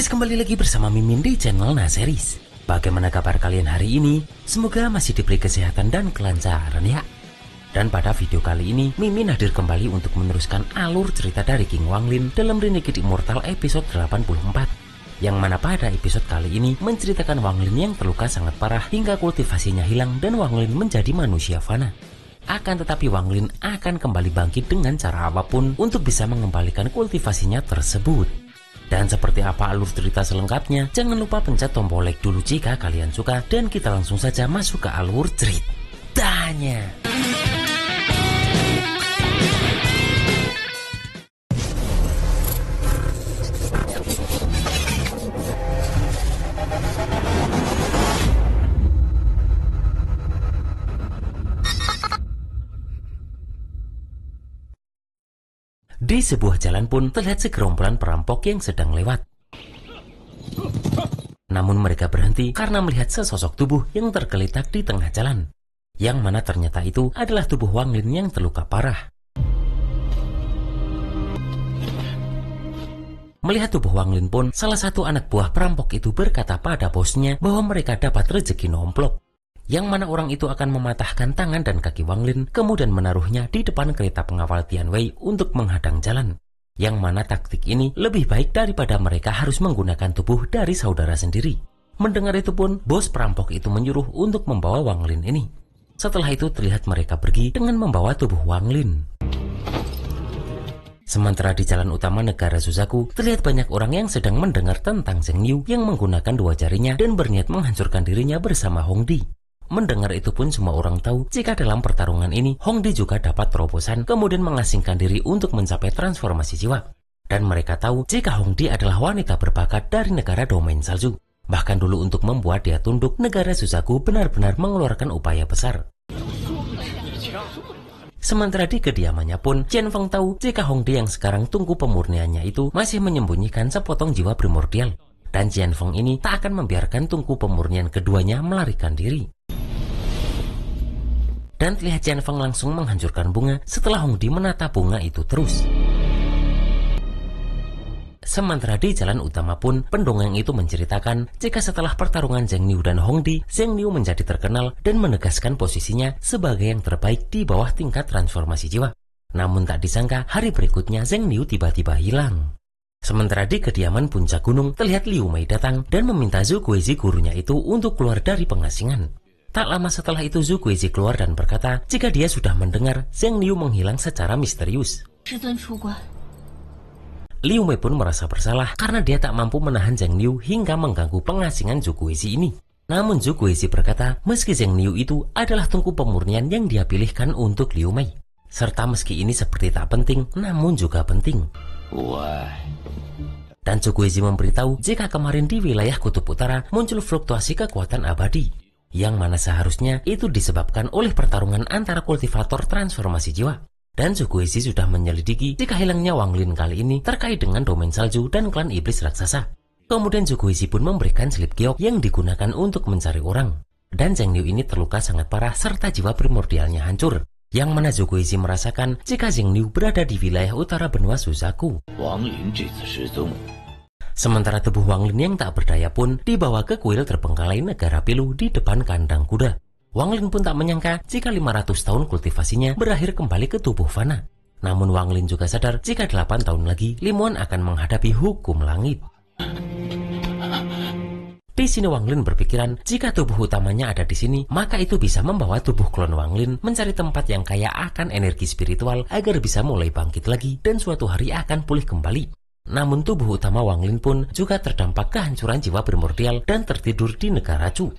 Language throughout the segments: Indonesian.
guys, kembali lagi bersama Mimin di channel Naseries. Bagaimana kabar kalian hari ini? Semoga masih diberi kesehatan dan kelancaran ya. Dan pada video kali ini, Mimin hadir kembali untuk meneruskan alur cerita dari King Wanglin dalam Renegade Immortal episode 84. Yang mana pada episode kali ini menceritakan Wanglin yang terluka sangat parah hingga kultivasinya hilang dan Wanglin menjadi manusia fana. Akan tetapi Wanglin akan kembali bangkit dengan cara apapun untuk bisa mengembalikan kultivasinya tersebut. Dan seperti apa alur cerita selengkapnya, jangan lupa pencet tombol like dulu jika kalian suka. Dan kita langsung saja masuk ke alur ceritanya. Di sebuah jalan pun terlihat segerombolan perampok yang sedang lewat. Namun mereka berhenti karena melihat sesosok tubuh yang tergeletak di tengah jalan. Yang mana ternyata itu adalah tubuh Wanglin yang terluka parah. Melihat tubuh Wanglin pun, salah satu anak buah perampok itu berkata pada bosnya bahwa mereka dapat rezeki nomplok. Yang mana orang itu akan mematahkan tangan dan kaki Wanglin, kemudian menaruhnya di depan kereta pengawal Tianwei untuk menghadang jalan. Yang mana taktik ini lebih baik daripada mereka harus menggunakan tubuh dari saudara sendiri. Mendengar itu pun, bos perampok itu menyuruh untuk membawa Wanglin ini. Setelah itu terlihat mereka pergi dengan membawa tubuh Wanglin. Sementara di jalan utama negara Suzaku, terlihat banyak orang yang sedang mendengar tentang Zheng Liu yang menggunakan dua jarinya dan berniat menghancurkan dirinya bersama Hongdi. Mendengar itu pun semua orang tahu jika dalam pertarungan ini Hongdi juga dapat terobosan kemudian mengasingkan diri untuk mencapai transformasi jiwa. Dan mereka tahu jika Hongdi adalah wanita berbakat dari negara domain salju. Bahkan dulu untuk membuat dia tunduk, negara Suzaku benar-benar mengeluarkan upaya besar. Sementara di kediamannya pun, Qianfeng tahu jika Hongdi yang sekarang tungku pemurniannya itu masih menyembunyikan sepotong jiwa primordial. Dan Qianfeng ini tak akan membiarkan tungku pemurnian keduanya melarikan diri. Dan terlihat Qianfeng langsung menghancurkan bunga setelah Hongdi menata bunga itu terus. Sementara di jalan utama pun, pendongeng itu menceritakan jika setelah pertarungan Zheng Liu dan Hongdi, Zheng Liu menjadi terkenal dan menegaskan posisinya sebagai yang terbaik di bawah tingkat transformasi jiwa. Namun tak disangka hari berikutnya Zheng Liu tiba-tiba hilang. Sementara di kediaman puncak gunung, terlihat Liu Mei datang dan meminta Zhu Guizi gurunya itu untuk keluar dari pengasingan. Tak lama setelah itu Zhu Guizi keluar dan berkata jika dia sudah mendengar Zheng Liu menghilang secara misterius. Liu Mei pun merasa bersalah karena dia tak mampu menahan Zheng Liu hingga mengganggu pengasingan Zhu Guizi ini. Namun Zhu Guizi berkata meski Zheng Liu itu adalah tungku pemurnian yang dia pilihkan untuk Liu Mei. Serta meski ini seperti tak penting, namun juga penting. Dan Zhu Guizi memberitahu jika kemarin di wilayah Kutub Utara muncul fluktuasi kekuatan abadi. Yang mana seharusnya itu disebabkan oleh pertarungan antara kultivator transformasi jiwa. Dan Zhu Guizi sudah menyelidiki jika hilangnya Wanglin kali ini terkait dengan domain salju dan klan iblis raksasa. Kemudian Zhu Guizi pun memberikan slip giok yang digunakan untuk mencari orang. Dan Zheng Liu ini terluka sangat parah serta jiwa primordialnya hancur. Yang mana Zhu Guizi merasakan jika Zheng Liu berada di wilayah utara benua Suzaku. Sementara tubuh Wanglin yang tak berdaya pun dibawa ke kuil terbengkalai negara Pilu di depan kandang kuda. Wanglin pun tak menyangka jika 500 tahun kultivasinya berakhir kembali ke tubuh fana. Namun Wanglin juga sadar jika 8 tahun lagi Limuan akan menghadapi hukum langit. Di sini Wanglin berpikiran jika tubuh utamanya ada di sini, maka itu bisa membawa tubuh klon Wanglin mencari tempat yang kaya akan energi spiritual agar bisa mulai bangkit lagi dan suatu hari akan pulih kembali. Namun tubuh utama Wanglin pun juga terdampak kehancuran jiwa primordial dan tertidur di negara Chu.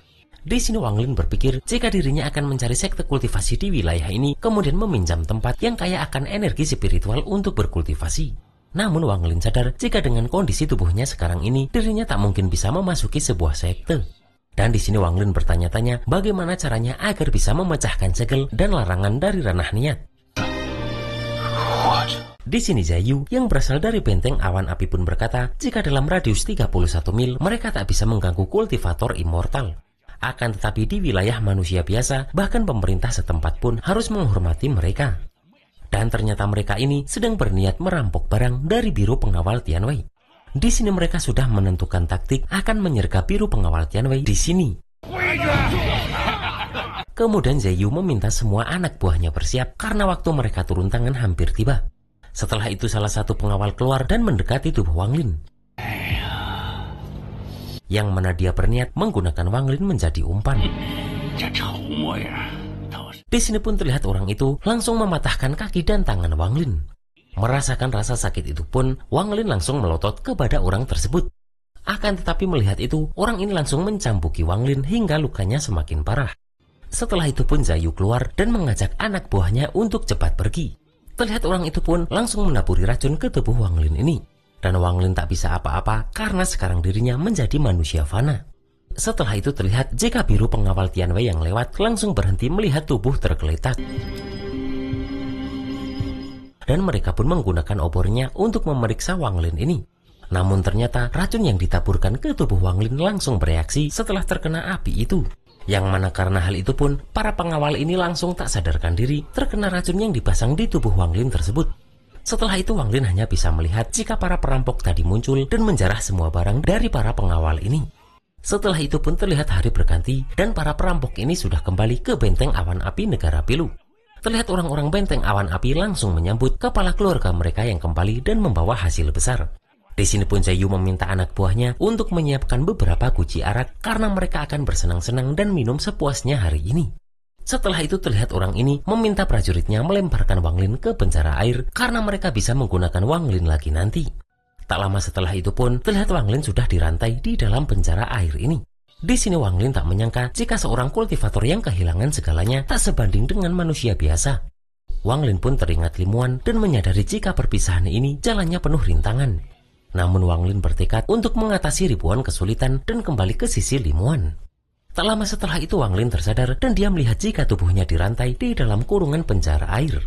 Di sini Wanglin berpikir jika dirinya akan mencari sekte kultivasi di wilayah ini, kemudian meminjam tempat yang kaya akan energi spiritual untuk berkultivasi. Namun Wanglin sadar jika dengan kondisi tubuhnya sekarang ini, dirinya tak mungkin bisa memasuki sebuah sekte. Dan di sini Wanglin bertanya-tanya bagaimana caranya agar bisa memecahkan segel dan larangan dari ranah niat. Di sini Zayu yang berasal dari benteng awan api pun berkata jika dalam radius 31 mil mereka tak bisa mengganggu kultivator immortal. Akan tetapi di wilayah manusia biasa bahkan pemerintah setempat pun harus menghormati mereka. Dan ternyata mereka ini sedang berniat merampok barang dari biro pengawal Tianwei. Di sini mereka sudah menentukan taktik akan menyergap biru pengawal Tianwei di sini. Kemudian Zhao meminta semua anak buahnya bersiap karena waktu mereka turun tangan hampir tiba. Setelah itu salah satu pengawal keluar dan mendekati tubuh Wang Lin. Yang mana dia berniat menggunakan Wang Lin menjadi umpan. Di sini pun terlihat orang itu langsung mematahkan kaki dan tangan Wang Lin. Merasakan rasa sakit itu pun, Wang Lin langsung melotot kepada orang tersebut. Akan tetapi melihat itu, orang ini langsung mencambuki Wang Lin hingga lukanya semakin parah. Setelah itu pun Zhao keluar dan mengajak anak buahnya untuk cepat pergi. Terlihat orang itu pun langsung menaburi racun ke tubuh Wang Lin ini. Dan Wang Lin tak bisa apa-apa karena sekarang dirinya menjadi manusia fana. Setelah itu terlihat jika biru pengawal Tianwei yang lewat langsung berhenti melihat tubuh tergeletak. Dan mereka pun menggunakan obornya untuk memeriksa Wang Lin ini. Namun ternyata racun yang ditaburkan ke tubuh Wang Lin langsung bereaksi setelah terkena api itu. Yang mana karena hal itu pun, para pengawal ini langsung tak sadarkan diri terkena racun yang dipasang di tubuh Wang Lin tersebut. Setelah itu Wang Lin hanya bisa melihat jika para perampok tadi muncul dan menjarah semua barang dari para pengawal ini. Setelah itu pun terlihat hari berganti dan para perampok ini sudah kembali ke benteng awan api negara Pilu. Terlihat orang-orang benteng awan api langsung menyambut kepala keluarga mereka yang kembali dan membawa hasil besar. Di sini pun Zhao meminta anak buahnya untuk menyiapkan beberapa guci arak karena mereka akan bersenang-senang dan minum sepuasnya hari ini. Setelah itu terlihat orang ini meminta prajuritnya melemparkan Wang Lin ke penjara air karena mereka bisa menggunakan Wang Lin lagi nanti. Tak lama setelah itu pun terlihat Wang Lin sudah dirantai di dalam penjara air ini. Di sini Wang Lin tak menyangka jika seorang kultivator yang kehilangan segalanya tak sebanding dengan manusia biasa. Wang Lin pun teringat Limuan dan menyadari jika perpisahan ini jalannya penuh rintangan. Namun Wang Lin bertekad untuk mengatasi ribuan kesulitan dan kembali ke sisi Limuan. Tak lama setelah itu Wang Lin tersadar dan dia melihat jika tubuhnya dirantai di dalam kurungan penjara air.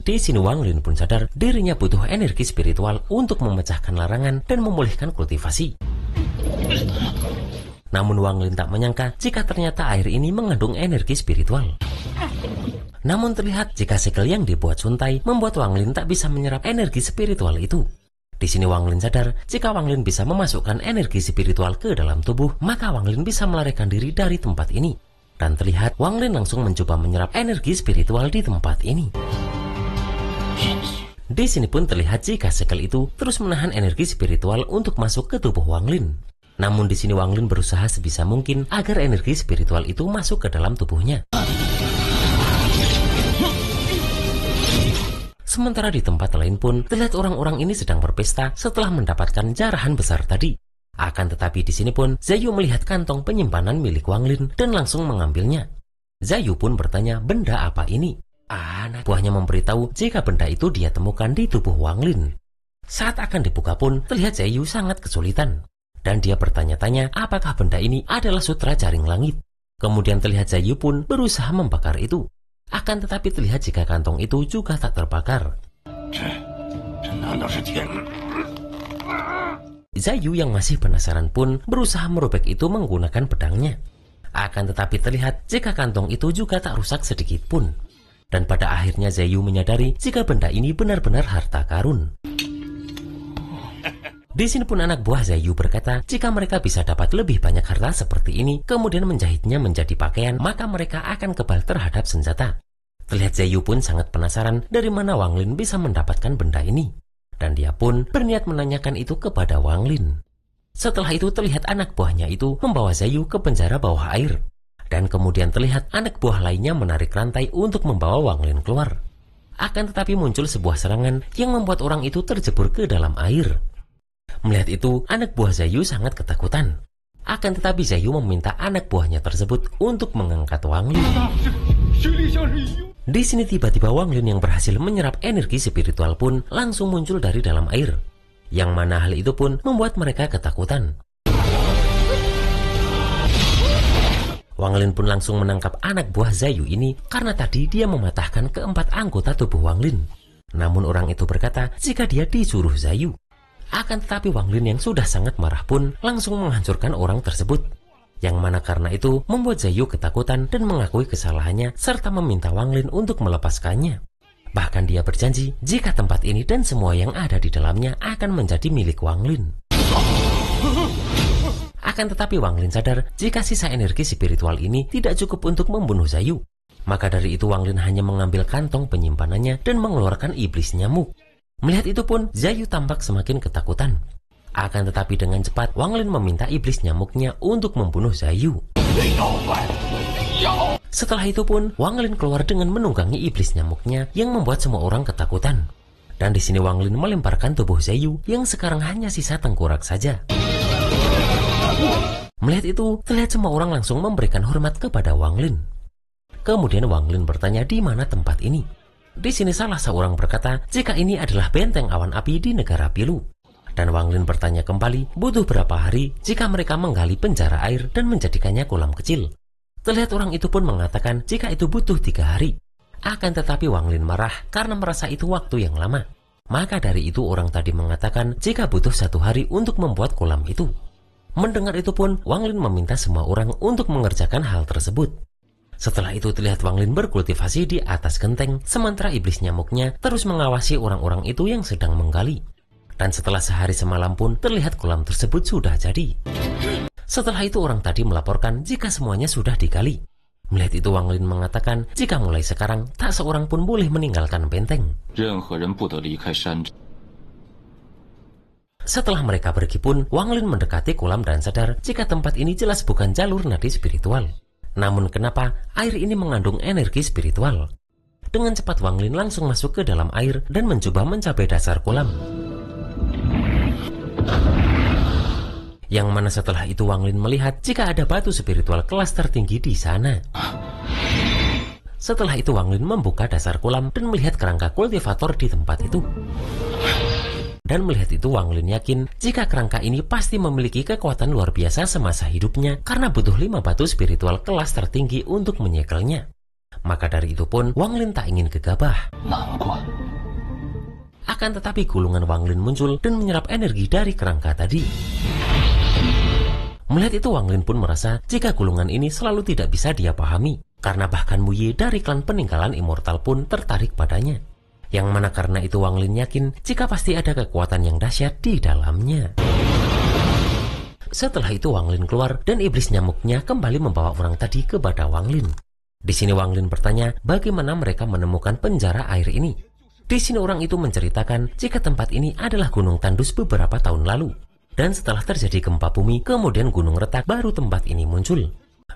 Di sini Wang Lin pun sadar dirinya butuh energi spiritual untuk memecahkan larangan dan memulihkan kultivasi. Namun Wang Lin tak menyangka jika ternyata air ini mengandung energi spiritual. Namun terlihat jika segel yang dibuat Suntai membuat Wang Lin tak bisa menyerap energi spiritual itu. Di sini Wang Lin sadar jika Wang Lin bisa memasukkan energi spiritual ke dalam tubuh, maka Wang Lin bisa melarikan diri dari tempat ini. Dan terlihat Wang Lin langsung mencoba menyerap energi spiritual di tempat ini. Di sini pun terlihat jika segel itu terus menahan energi spiritual untuk masuk ke tubuh Wang Lin. Namun di sini Wang Lin berusaha sebisa mungkin agar energi spiritual itu masuk ke dalam tubuhnya. Sementara di tempat lain pun terlihat orang-orang ini sedang berpesta setelah mendapatkan jarahan besar tadi. Akan tetapi di sini pun Zhao melihat kantong penyimpanan milik Wang Lin dan langsung mengambilnya. Zhao pun bertanya benda apa ini. Anak buahnya memberitahu jika benda itu dia temukan di tubuh Wang Lin. Saat akan dibuka pun terlihat Zhao sangat kesulitan. Dan dia bertanya-tanya apakah benda ini adalah sutra jaring langit. Kemudian terlihat Zhao pun berusaha membakar itu. Akan tetapi terlihat jika kantong itu juga tak terbakar. Zhao yang masih penasaran pun berusaha merobek itu menggunakan pedangnya. Akan tetapi terlihat jika kantong itu juga tak rusak sedikit pun. Dan pada akhirnya Zhao menyadari jika benda ini benar-benar harta karun. Di sini pun anak buah Zhao berkata jika mereka bisa dapat lebih banyak harta seperti ini, kemudian menjahitnya menjadi pakaian, maka mereka akan kebal terhadap senjata. Terlihat Zhao pun sangat penasaran dari mana Wang Lin bisa mendapatkan benda ini. Dan dia pun berniat menanyakan itu kepada Wang Lin. Setelah itu terlihat anak buahnya itu membawa Zhao ke penjara bawah air. Dan kemudian terlihat anak buah lainnya menarik rantai untuk membawa Wang Lin keluar. Akan tetapi muncul sebuah serangan yang membuat orang itu terjebur ke dalam air. Melihat itu, anak buah Zhao sangat ketakutan. Akan tetapi Zhao meminta anak buahnya tersebut untuk mengangkat Wang Lin. Di sini tiba-tiba Wang Lin yang berhasil menyerap energi spiritual pun langsung muncul dari dalam air. Yang mana hal itu pun membuat mereka ketakutan. Wang Lin pun langsung menangkap anak buah Zhao ini karena tadi dia mematahkan keempat anggota tubuh Wang Lin. Namun orang itu berkata jika dia disuruh Zhao. Akan tetapi Wang Lin yang sudah sangat marah pun langsung menghancurkan orang tersebut. Yang mana karena itu membuat Zhao ketakutan dan mengakui kesalahannya serta meminta Wang Lin untuk melepaskannya. Bahkan dia berjanji jika tempat ini dan semua yang ada di dalamnya akan menjadi milik Wang Lin. Akan tetapi Wang Lin sadar jika sisa energi spiritual ini tidak cukup untuk membunuh Zayu. Maka dari itu Wang Lin hanya mengambil kantong penyimpanannya dan mengeluarkan iblis nyamuk. Melihat itu pun Zayu tampak semakin ketakutan. Akan tetapi dengan cepat Wang Lin meminta iblis nyamuknya untuk membunuh Zayu. Setelah itu pun Wang Lin keluar dengan menunggangi iblis nyamuknya yang membuat semua orang ketakutan. Dan di sini Wang Lin melemparkan tubuh Zayu yang sekarang hanya sisa tengkorak saja. Melihat itu, terlihat semua orang langsung memberikan hormat kepada Wang Lin. Kemudian Wang Lin bertanya di mana tempat ini. Di sini salah seorang berkata jika ini adalah benteng awan api di negara Pilu. Dan Wang Lin bertanya kembali butuh berapa hari jika mereka menggali penjara air dan menjadikannya kolam kecil. Terlihat orang itu pun mengatakan jika itu butuh 3 hari. Akan tetapi Wang Lin marah karena merasa itu waktu yang lama. Maka dari itu orang tadi mengatakan jika butuh 1 hari untuk membuat kolam itu. Mendengar itu pun Wang Lin meminta semua orang untuk mengerjakan hal tersebut. Setelah itu terlihat Wang Lin berkultivasi di atas genteng, sementara iblis nyamuknya terus mengawasi orang-orang itu yang sedang menggali. Dan setelah sehari semalam pun terlihat kolam tersebut sudah jadi. Setelah itu orang tadi melaporkan jika semuanya sudah digali. Melihat itu Wang Lin mengatakan jika mulai sekarang tak seorang pun boleh meninggalkan benteng. Setelah mereka pergi pun Wang Lin mendekati kolam dan sadar jika tempat ini jelas bukan jalur nadi spiritual. Namun kenapa air ini mengandung energi spiritual? Dengan cepat Wang Lin langsung masuk ke dalam air dan mencoba mencapai dasar kolam. Yang mana setelah itu Wang Lin melihat jika ada batu spiritual kelas tertinggi di sana. Setelah itu Wang Lin membuka dasar kolam dan melihat kerangka kultivator di tempat itu. Dan melihat itu Wang Lin yakin jika kerangka ini pasti memiliki kekuatan luar biasa semasa hidupnya karena butuh 5 batu spiritual kelas tertinggi untuk menyegelnya. Maka dari itu pun Wang Lin tak ingin gegabah. Akan tetapi gulungan Wang Lin muncul dan menyerap energi dari kerangka tadi. Melihat itu Wang Lin pun merasa jika gulungan ini selalu tidak bisa dia pahami. Karena bahkan Mu Ye dari klan peninggalan immortal pun tertarik padanya. Yang mana karena itu Wang Lin yakin jika pasti ada kekuatan yang dahsyat di dalamnya. Setelah itu Wang Lin keluar dan iblis nyamuknya kembali membawa orang tadi kepada Wang Lin. Di sini Wang Lin bertanya bagaimana mereka menemukan penjara air ini. Di sini orang itu menceritakan jika tempat ini adalah gunung tandus beberapa tahun lalu. Dan setelah terjadi gempa bumi, kemudian gunung retak, baru tempat ini muncul.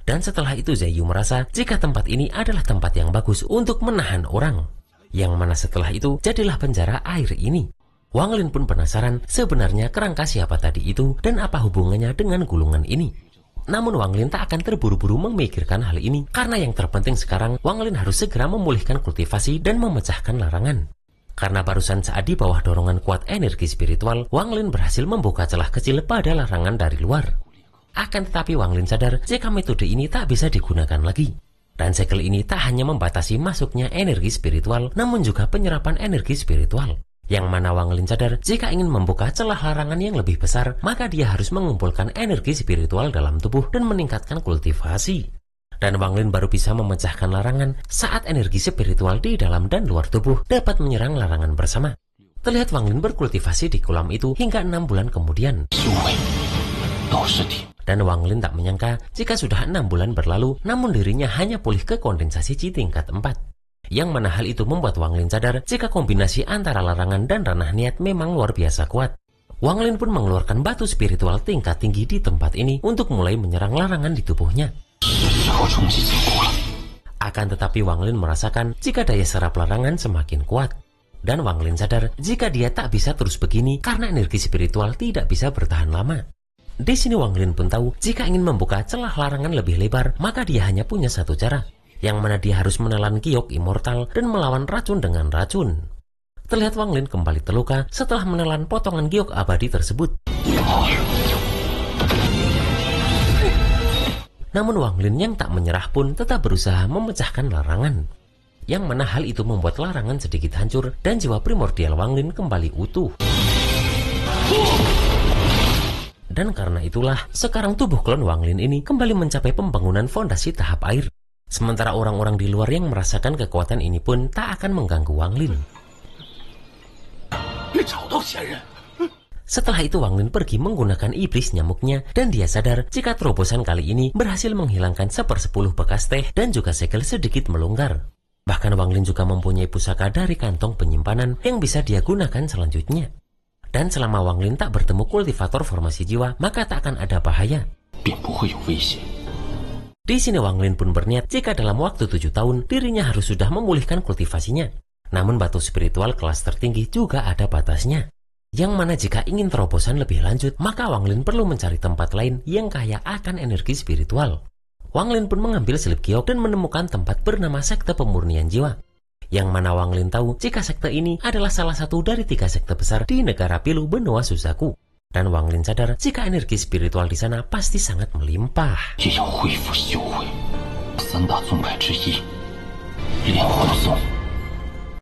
Dan setelah itu Zayu merasa jika tempat ini adalah tempat yang bagus untuk menahan orang. Yang mana setelah itu jadilah penjara air ini. Wang Lin pun penasaran sebenarnya kerangka siapa tadi itu dan apa hubungannya dengan gulungan ini. Namun Wang Lin tak akan terburu-buru memikirkan hal ini karena yang terpenting sekarang Wang Lin harus segera memulihkan kultivasi dan memecahkan larangan. Karena barusan saat di bawah dorongan kuat energi spiritual, Wang Lin berhasil membuka celah kecil pada larangan dari luar. Akan tetapi Wang Lin sadar jika metode ini tak bisa digunakan lagi. Dan segel ini tak hanya membatasi masuknya energi spiritual, namun juga penyerapan energi spiritual. Yang mana Wang Lin sadar jika ingin membuka celah larangan yang lebih besar, maka dia harus mengumpulkan energi spiritual dalam tubuh dan meningkatkan kultivasi. Dan Wang Lin baru bisa memecahkan larangan saat energi spiritual di dalam dan luar tubuh dapat menyerang larangan bersama. Terlihat Wang Lin berkultivasi di kolam itu hingga 6 bulan kemudian. Dan Wang Lin tak menyangka jika sudah 6 bulan berlalu, namun dirinya hanya pulih ke kondensasi Qi tingkat 4. Yang mana hal itu membuat Wang Lin sadar jika kombinasi antara larangan dan ranah niat memang luar biasa kuat. Wang Lin pun mengeluarkan batu spiritual tingkat tinggi di tempat ini untuk mulai menyerang larangan di tubuhnya. Akan tetapi Wang Lin merasakan jika daya serap larangan semakin kuat. Dan Wang Lin sadar jika dia tak bisa terus begini karena energi spiritual tidak bisa bertahan lama. Di sini Wang Lin pun tahu jika ingin membuka celah larangan lebih lebar, maka dia hanya punya satu cara, yang mana dia harus menelan giok immortal dan melawan racun dengan racun. Terlihat Wang Lin kembali terluka setelah menelan potongan giok abadi tersebut. Namun Wang Lin yang tak menyerah pun tetap berusaha memecahkan larangan. Yang mana hal itu membuat larangan sedikit hancur dan jiwa primordial Wang Lin kembali utuh. Dan karena itulah, sekarang tubuh klon Wang Lin ini kembali mencapai pembangunan fondasi tahap air. Sementara orang-orang di luar yang merasakan kekuatan ini pun tak akan mengganggu Wang Lin. Setelah itu Wang Lin pergi menggunakan iblis nyamuknya dan dia sadar jika terobosan kali ini berhasil menghilangkan 1/10 bekas teh dan juga segel sedikit melonggar. Bahkan Wang Lin juga mempunyai pusaka dari kantong penyimpanan yang bisa dia gunakan selanjutnya. Dan selama Wang Lin tak bertemu kultivator formasi jiwa, maka tak akan ada bahaya. Di sini Wang Lin pun berniat jika dalam waktu 7 tahun dirinya harus sudah memulihkan kultivasinya. Namun batu spiritual kelas tertinggi juga ada batasnya. Yang mana jika ingin terobosan lebih lanjut, maka Wang Lin perlu mencari tempat lain yang kaya akan energi spiritual. Wang Lin pun mengambil selip giok dan menemukan tempat bernama sekte pemurnian jiwa. Yang mana Wang Lin tahu jika sekte ini adalah salah satu dari 3 sekte besar di negara Pilu benua Suzaku. Dan Wang Lin sadar jika energi spiritual di sana pasti sangat melimpah.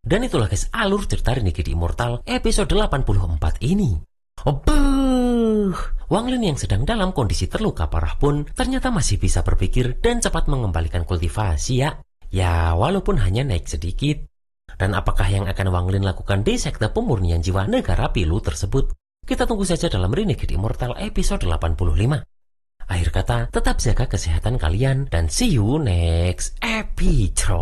Dan itulah guys alur cerita Renegade Immortal episode 84 ini. Wang Lin yang sedang dalam kondisi terluka parah pun ternyata masih bisa berpikir dan cepat mengembalikan kultivasi ya. Ya walaupun hanya naik sedikit. Dan apakah yang akan Wang Lin lakukan di sekte pemurnian jiwa negara Pilu tersebut? Kita tunggu saja dalam Renegade Immortal episode 85. Akhir kata, tetap jaga kesehatan kalian dan see you next episode.